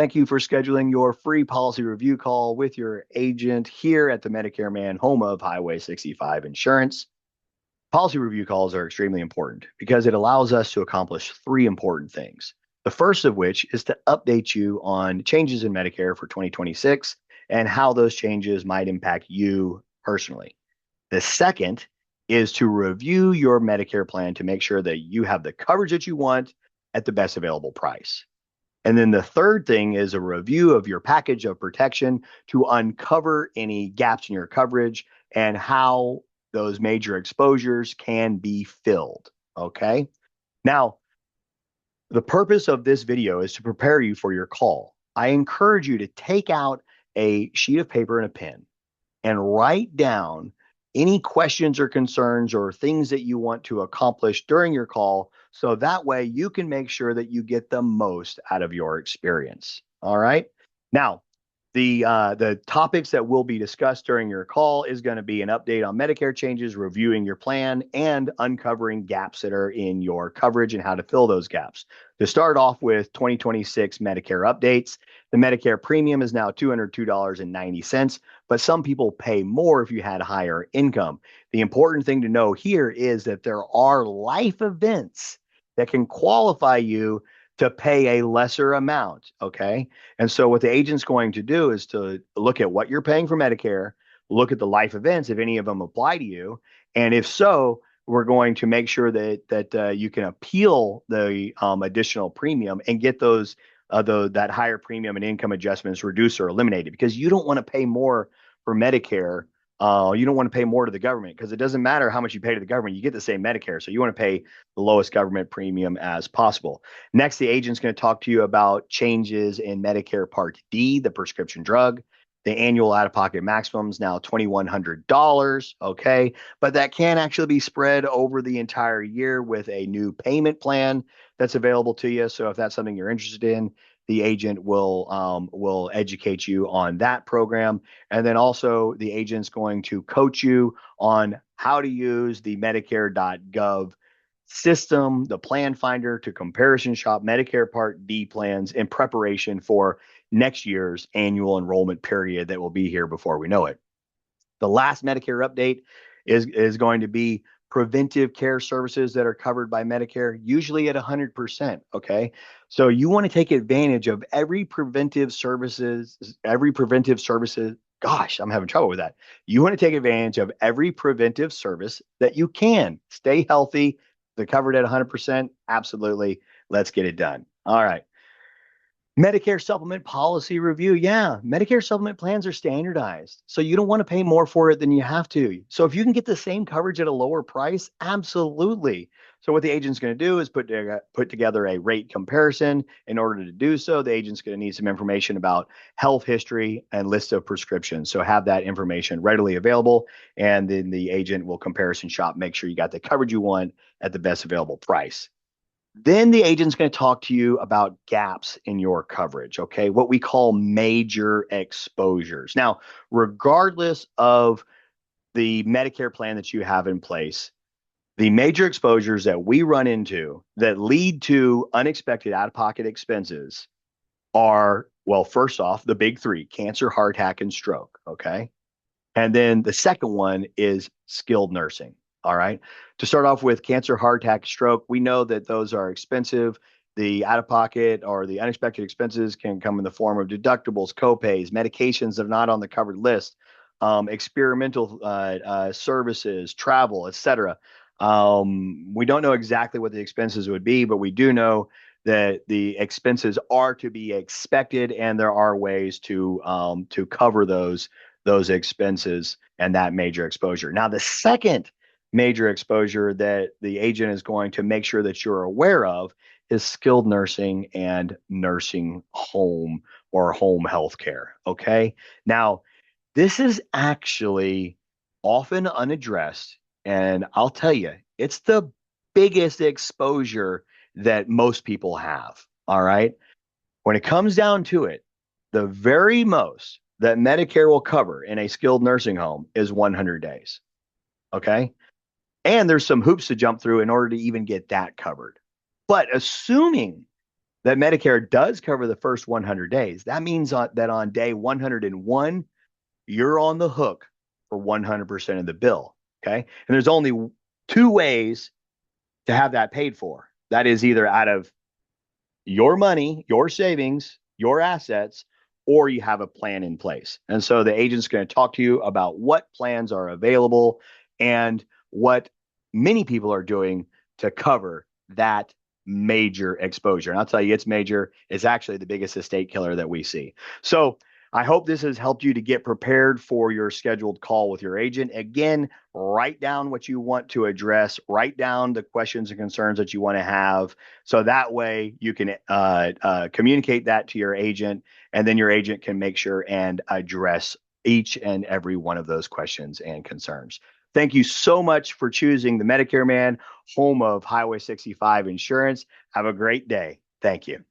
Thank you for scheduling your free policy review call with your agent here at the Medicare Man, home of Highway 65 Insurance. Policy review calls are extremely important because it allows us to accomplish three important things. The first of which is to update you on changes in Medicare for 2026 and how those changes might impact you personally. The second is to review your Medicare plan to make sure that you have the coverage that you want at the best available price. And then the third thing is a review of your package of protection to uncover any gaps in your coverage and how those major exposures can be filled. Okay. Now, the purpose of this video is to prepare you for your call. I encourage you to take out a sheet of paper and a pen and write down any questions or concerns or things that you want to accomplish during your call. So that way you can make sure that you get the most out of your experience. All right. Now, the topics that will be discussed during your call is going to be an update on Medicare changes, reviewing your plan, and uncovering gaps that are in your coverage and how to fill those gaps. To start off with 2026 Medicare updates, the Medicare premium is now $202.90, but some people pay more if you had higher income. The important thing to know here is that there are life events that can qualify you to pay a lesser amount. Okay. And so what the agent's going to do is to look at what you're paying for Medicare, look at the life events, if any of them apply to you. And if so, we're going to make sure that you can appeal the additional premium and get that higher premium and income adjustments reduced or eliminated, because you don't want to pay more for Medicare. You don't want to pay more to the government because it doesn't matter how much you pay to the government. You get the same Medicare. So you want to pay the lowest government premium as possible. Next, the agent's going to talk to you about changes in Medicare Part D, the prescription drug. The annual out-of-pocket maximum is now $2,100. Okay. But that can actually be spread over the entire year with a new payment plan that's available to you. So if that's something you're interested in, the agent will educate you on that program. And then also the agent's going to coach you on how to use the Medicare.gov system, the plan finder, to comparison shop Medicare Part D plans in preparation for next year's annual enrollment period that will be here before we know it. The last Medicare update is going to be preventive care services that are covered by Medicare, usually at 100%. Okay. So you want to take advantage of every preventive services. Gosh, I'm having trouble with that. You want to take advantage of every preventive service that you can. Stay healthy. They're covered at 100%. Absolutely. Let's get it done. All right. Medicare supplement policy review. Yeah, Medicare supplement plans are standardized. So you don't want to pay more for it than you have to. So if you can get the same coverage at a lower price, absolutely. So what the agent's going to do is put together a rate comparison. In order to do so, the agent's going to need some information about health history and list of prescriptions. So have that information readily available, and then the agent will comparison shop, make sure you got the coverage you want at the best available price. Then the agent's going to talk to you about gaps in your coverage, okay? What we call major exposures. Now, regardless of the Medicare plan that you have in place, the major exposures that we run into that lead to unexpected out-of-pocket expenses are, well, first off, the big three: cancer, heart attack, and stroke, okay? And then the second one is skilled nursing. All right. To start off with, cancer, heart attack, stroke, we know that those are expensive. The out of pocket or the unexpected expenses can come in the form of deductibles, copays, medications that are not on the covered list, experimental services, travel, etc. We don't know exactly what the expenses would be, but we do know that the expenses are to be expected, and there are ways to cover those expenses and that major exposure. Now, the second major exposure that the agent is going to make sure that you're aware of is skilled nursing and nursing home or home health care. Okay. Now, this is actually often unaddressed. And I'll tell you, it's the biggest exposure that most people have. All right. When it comes down to it, the very most that Medicare will cover in a skilled nursing home is 100 days. Okay. And there's some hoops to jump through in order to even get that covered. But assuming that Medicare does cover the first 100 days. That means that on day 101, you're on the hook for 100% of the bill. Okay. And there's only two ways to have that paid for. That is either out of your money, your savings, your assets, or you have a plan in place. And so the agent's going to talk to you about what plans are available and what many people are doing to cover that major exposure. And I'll tell you, it's major. It's actually the biggest estate killer that we see. So I hope this has helped you to get prepared for your scheduled call with your agent. Again, write down what you want to address, write down the questions and concerns that you want to have. So that way you can communicate that to your agent, and then your agent can make sure and address each and every one of those questions and concerns. Thank you so much for choosing the Medicare Man, home of Highway 65 Insurance. Have a great day. Thank you.